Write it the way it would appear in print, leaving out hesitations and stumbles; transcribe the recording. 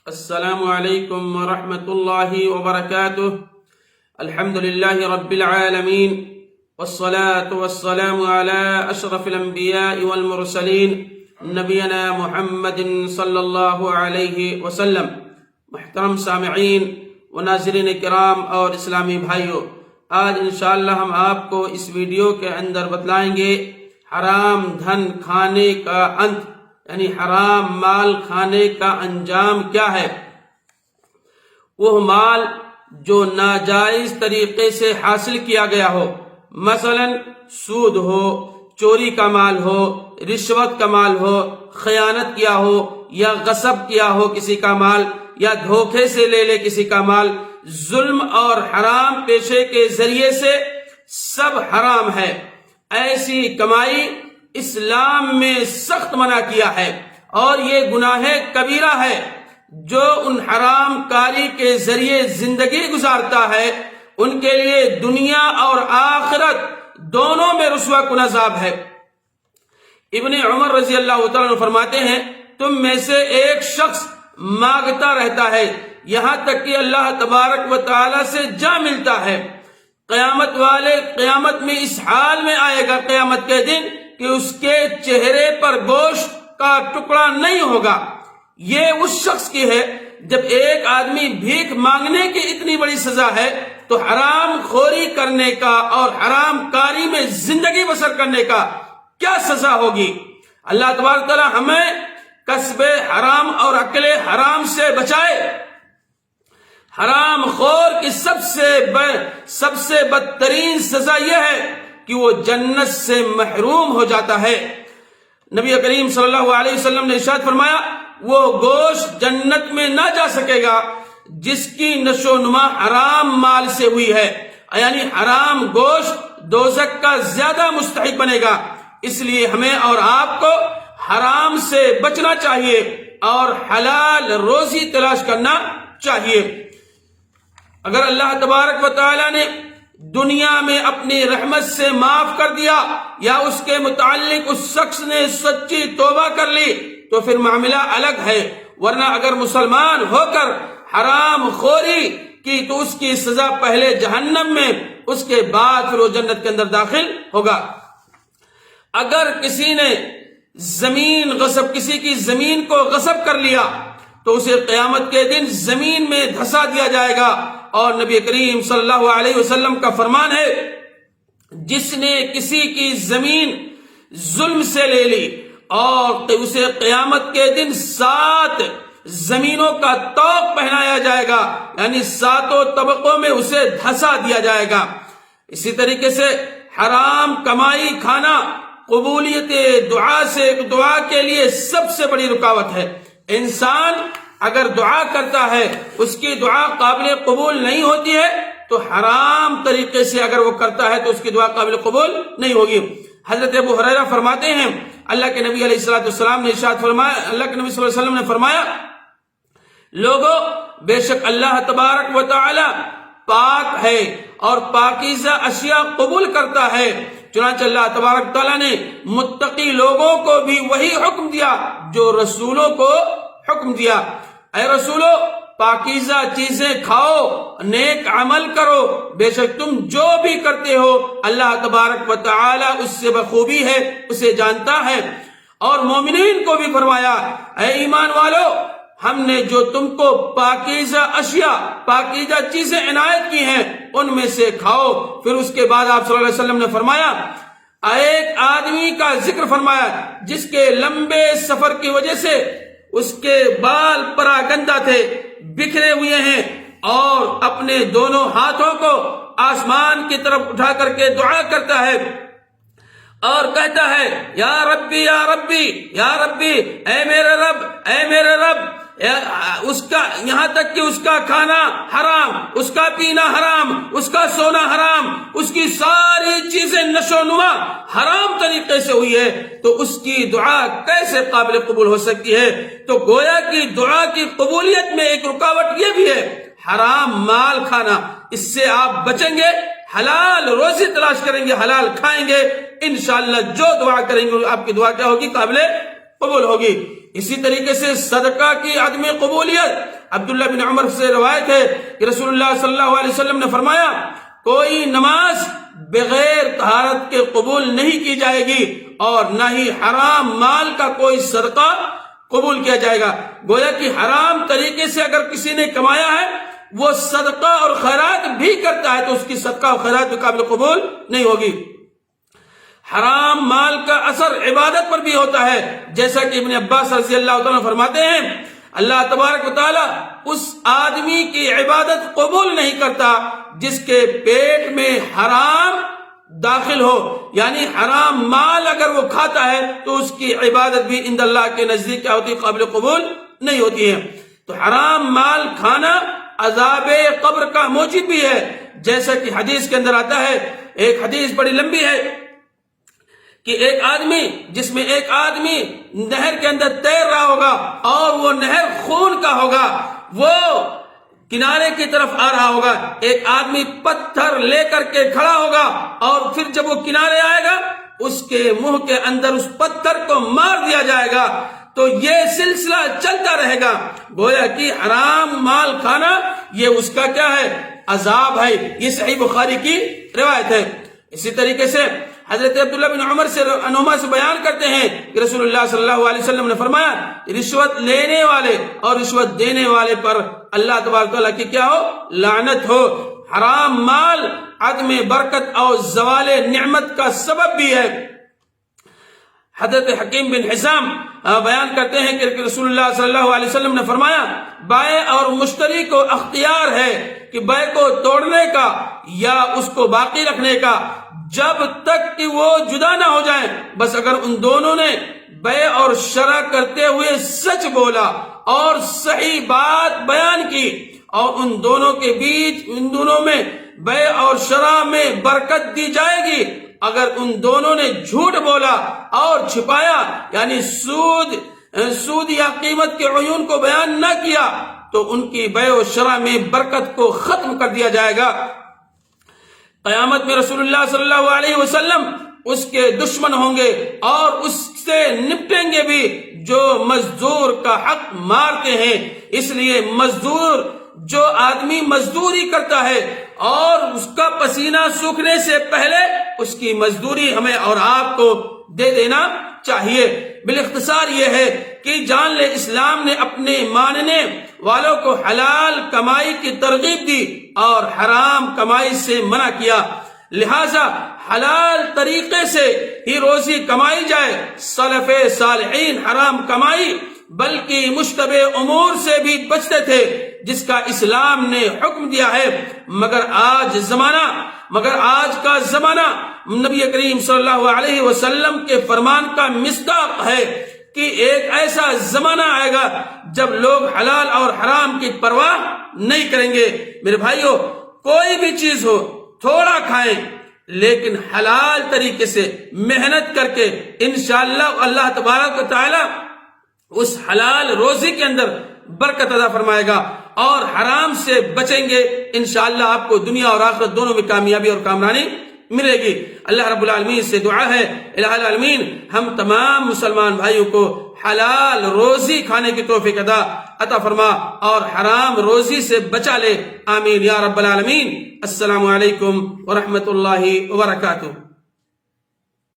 السلام علیکم ورحمۃ اللہ وبرکاتہ۔ الحمد للہ رب العالمین والصلاة والسلام علی اشرف الانبیاء والمرسلین نبینا محمد صلی اللہ علیہ وسلم۔ محترم سامعین و ناظرین کرام اور اسلامی بھائیوں، آج انشاءاللہ ہم آپ کو اس ویڈیو کے اندر بتلائیں گے حرام دھن کھانے کا انت، یعنی حرام مال کھانے کا انجام کیا ہے۔ وہ مال جو ناجائز طریقے سے حاصل کیا گیا ہو، مثلا سود ہو، چوری کا مال ہو، رشوت کا مال ہو، خیانت کیا ہو یا غصب کیا ہو کسی کا مال، یا دھوکے سے لے کسی کا مال، ظلم اور حرام پیشے کے ذریعے سے سب حرام ہے۔ ایسی کمائی اسلام میں سخت منع کیا ہے اور یہ گناہ کبیرہ ہے۔ جو ان حرام کاری کے ذریعے زندگی گزارتا ہے ان کے لیے دنیا اور آخرت دونوں میں رسوا کن عذاب ہے۔ ابن عمر رضی اللہ تعالیٰ عنہ فرماتے ہیں، تم میں سے ایک شخص مانگتا رہتا ہے یہاں تک کہ اللہ تبارک و تعالی سے جا ملتا ہے۔ قیامت میں اس حال میں آئے گا قیامت کے دن کہ اس کے چہرے پر گوشت کا ٹکڑا نہیں ہوگا۔ یہ اس شخص کی ہے۔ جب ایک آدمی بھیک مانگنے کی اتنی بڑی سزا ہے تو حرام خوری کرنے کا اور حرام کاری میں زندگی بسر کرنے کا کیا سزا ہوگی۔ اللہ تبارک تعالی ہمیں کسب حرام اور اکل حرام سے بچائے۔ حرام خور کی سب سے بدترین سزا یہ ہے کہ وہ جنت سے محروم ہو جاتا ہے۔ نبی کریم صلی اللہ علیہ وسلم نے ارشاد فرمایا، وہ گوشت جنت میں نہ جا سکے گا جس کی نشو و نما حرام مال سے ہوئی ہے، یعنی حرام گوشت دوزخ کا زیادہ مستحق بنے گا۔ اس لیے ہمیں اور آپ کو حرام سے بچنا چاہیے اور حلال روزی تلاش کرنا چاہیے۔ اگر اللہ تبارک و تعالی نے دنیا میں اپنی رحمت سے معاف کر دیا یا اس کے متعلق اس شخص نے سچی توبہ کر لی تو پھر معاملہ الگ ہے، ورنہ اگر مسلمان ہو کر حرام خوری کی تو اس کی سزا پہلے جہنم میں، اس کے بعد پھر وہ جنت کے اندر داخل ہوگا۔ اگر کسی نے کسی کی زمین کو غصب کر لیا تو اسے قیامت کے دن زمین میں دھسا دیا جائے گا، اور نبی کریم صلی اللہ علیہ وسلم کا فرمان ہے، جس نے کسی کی زمین ظلم سے لے لی اور اسے قیامت کے دن 7 زمینوں کا طوق پہنایا جائے گا، یعنی 7 طبقوں میں اسے دھسا دیا جائے گا۔ اسی طریقے سے حرام کمائی کھانا قبولیت دعا کے لیے سب سے بڑی رکاوٹ ہے۔ انسان اگر دعا کرتا ہے اس کی دعا قابل قبول نہیں ہوتی ہے تو حرام طریقے سے اگر وہ کرتا ہے تو اس کی دعا قابل قبول نہیں ہوگی۔ حضرت ابو ہریرہ فرماتے ہیں، اللہ کے نبی علیہ السلام نے ارشاد فرمایا، اللہ کے نبی صلی اللہ علیہ وسلم نے فرمایا، لوگو بے شک اللہ تبارک و تعالی پاک ہے اور پاکیزہ اشیاء قبول کرتا ہے۔ چنانچہ اللہ تبارک تعالیٰ نے متقی لوگوں کو بھی وہی حکم دیا جو رسولوں کو حکم دیا۔ اے رسولو، پاکیزہ چیزیں کھاؤ، نیک عمل کرو، بے شک تم جو بھی کرتے ہو اللہ تبارک و تعالی اس سے بخوبی ہے، اسے جانتا ہے۔ اور مومنین کو بھی فرمایا، اے ایمان والو، ہم نے جو تم کو پاکیزہ اشیاء، پاکیزہ چیزیں عنایت کی ہیں ان میں سے کھاؤ۔ پھر اس کے بعد آپ صلی اللہ علیہ وسلم نے فرمایا، ایک آدمی کا ذکر فرمایا جس کے لمبے سفر کی وجہ سے اس کے بال پراگندہ تھے، بکھرے ہوئے ہیں، اور اپنے دونوں ہاتھوں کو آسمان کی طرف اٹھا کر کے دعا کرتا ہے اور کہتا ہے، یا ربی یا ربی یا ربی، اے میرے رب اے میرے رب۔ اس کا یہاں تک کہ اس کا کھانا حرام، اس کا پینا حرام، اس کا سونا حرام، اس کی ساری چیزیں نشو و نما حرام طریقے سے ہوئی ہے تو اس کی دعا کیسے قابل قبول ہو سکتی ہے؟ تو گویا کی دعا کی قبولیت میں ایک رکاوٹ یہ بھی ہے حرام مال کھانا۔ اس سے آپ بچیں گے، حلال روزی تلاش کریں گے، حلال کھائیں گے، انشاءاللہ جو دعا کریں گے آپ کی دعا کیا ہوگی؟ قابل قبول ہوگی۔ اسی طریقے سے صدقہ کی عدم قبولیت، عبداللہ بن عمر سے روایت ہے کہ رسول اللہ صلی اللہ علیہ وسلم نے فرمایا کوئی نماز بغیر طہارت کے قبول نہیں کی جائے گی اور نہ ہی حرام مال کا کوئی صدقہ قبول کیا جائے گا۔ گویا کہ حرام طریقے سے اگر کسی نے کمایا ہے وہ صدقہ اور خیرات بھی کرتا ہے تو اس کی صدقہ اور خیرات بھی قابل قبول نہیں ہوگی۔ حرام مال کا اثر عبادت پر بھی ہوتا ہے، جیسا کہ ابن عباس رضی اللہ تعالیٰ فرماتے ہیں اللہ تبارک و تعالیٰ اس آدمی کی عبادت قبول نہیں کرتا جس کے پیٹ میں حرام داخل ہو، یعنی حرام مال اگر وہ کھاتا ہے تو اس کی عبادت بھی عند اللہ کے نزدیک کیا ہوتی ہے؟ قابل قبول نہیں ہوتی ہے۔ تو حرام مال کھانا عذاب قبر کا موجب بھی ہے، جیسا کہ حدیث کے اندر آتا ہے، ایک حدیث بڑی لمبی ہے کہ ایک آدمی جس میں ایک آدمی نہر کے اندر تیر رہا ہوگا اور وہ نہر خون کا ہوگا، وہ کنارے کی طرف آ رہا ہوگا، ایک آدمی پتھر لے کر کے کھڑا ہوگا اور پھر جب وہ کنارے آئے گا اس کے منہ کے اندر اس پتھر کو مار دیا جائے گا، تو یہ سلسلہ چلتا رہے گا۔ گویا کہ حرام مال کھانا یہ اس کا کیا ہے؟ عذاب ہے۔ یہ صحیح بخاری کی روایت ہے۔ اسی طریقے سے حضرت عبداللہ بن عمر سے عنہما سے بیان کرتے ہیں کہ رسول اللہ صلی اللہ علیہ وسلم نے فرمایا رشوت لینے والے اور رشوت دینے والے پر اللہ تبارک تعالیٰ کی کیا ہو؟ لعنت ہو۔ حرام مال عدم برکت اور زوال نعمت کا سبب بھی ہے۔ حضرت حکیم بن حزام بیان کرتے ہیں کہ رسول اللہ صلی اللہ علیہ وسلم نے فرمایا بائع اور مشتری کو اختیار ہے کہ بائع کو توڑنے کا یا اس کو باقی رکھنے کا جب تک کہ وہ جدا نہ ہو جائیں، بس اگر ان دونوں نے بیع اور شرع کرتے ہوئے سچ بولا اور صحیح بات بیان کی اور ان دونوں کے بیچ ان دونوں میں بیع اور شرع میں برکت دی جائے گی۔ اگر ان دونوں نے جھوٹ بولا اور چھپایا یعنی سود یا قیمت کے عیون کو بیان نہ کیا تو ان کی بیع و شرع میں برکت کو ختم کر دیا جائے گا۔ قیامت میں رسول اللہ صلی اللہ علیہ وسلم اس کے دشمن ہوں گے اور اس سے نپٹیں گے بھی جو مزدور کا حق مارتے ہیں۔ اس لیے مزدور جو آدمی مزدوری کرتا ہے اور اس کا پسینہ سوکھنے سے پہلے اس کی مزدوری ہمیں اور آپ کو دے دینا چاہیے۔ بالاختصار یہ ہے کہ جان لے اسلام نے اپنے ماننے والوں کو حلال کمائی کی ترغیب دی اور حرام کمائی سے منع کیا، لہذا حلال طریقے سے ہی روزی کمائی جائے۔ سلف صالحین حرام کمائی بلکہ مشتبہ امور سے بھی بچتے تھے جس کا اسلام نے حکم دیا ہے، مگر آج کا زمانہ نبی کریم صلی اللہ علیہ وسلم کے فرمان کا مصداق ہے کہ ایک ایسا زمانہ آئے گا جب لوگ حلال اور حرام کی پرواہ نہیں کریں گے۔ میرے بھائیو، کوئی بھی چیز ہو تھوڑا کھائیں لیکن حلال طریقے سے محنت کر کے انشاءاللہ اللہ تبارک و تعالی اس حلال روزی کے اندر برکت عطا فرمائے گا اور حرام سے بچیں گے، انشاءاللہ آپ کو دنیا اور آخرت دونوں میں کامیابی اور کامرانی ملے گی۔ اللہ رب العالمین سے دعا ہے الہ العالمین ہم تمام مسلمان بھائیوں کو حلال روزی کھانے کی توفیق عطا فرما اور حرام روزی سے بچا لے، آمین یا رب العالمین۔ السلام علیکم ورحمۃ اللہ وبرکاتہ۔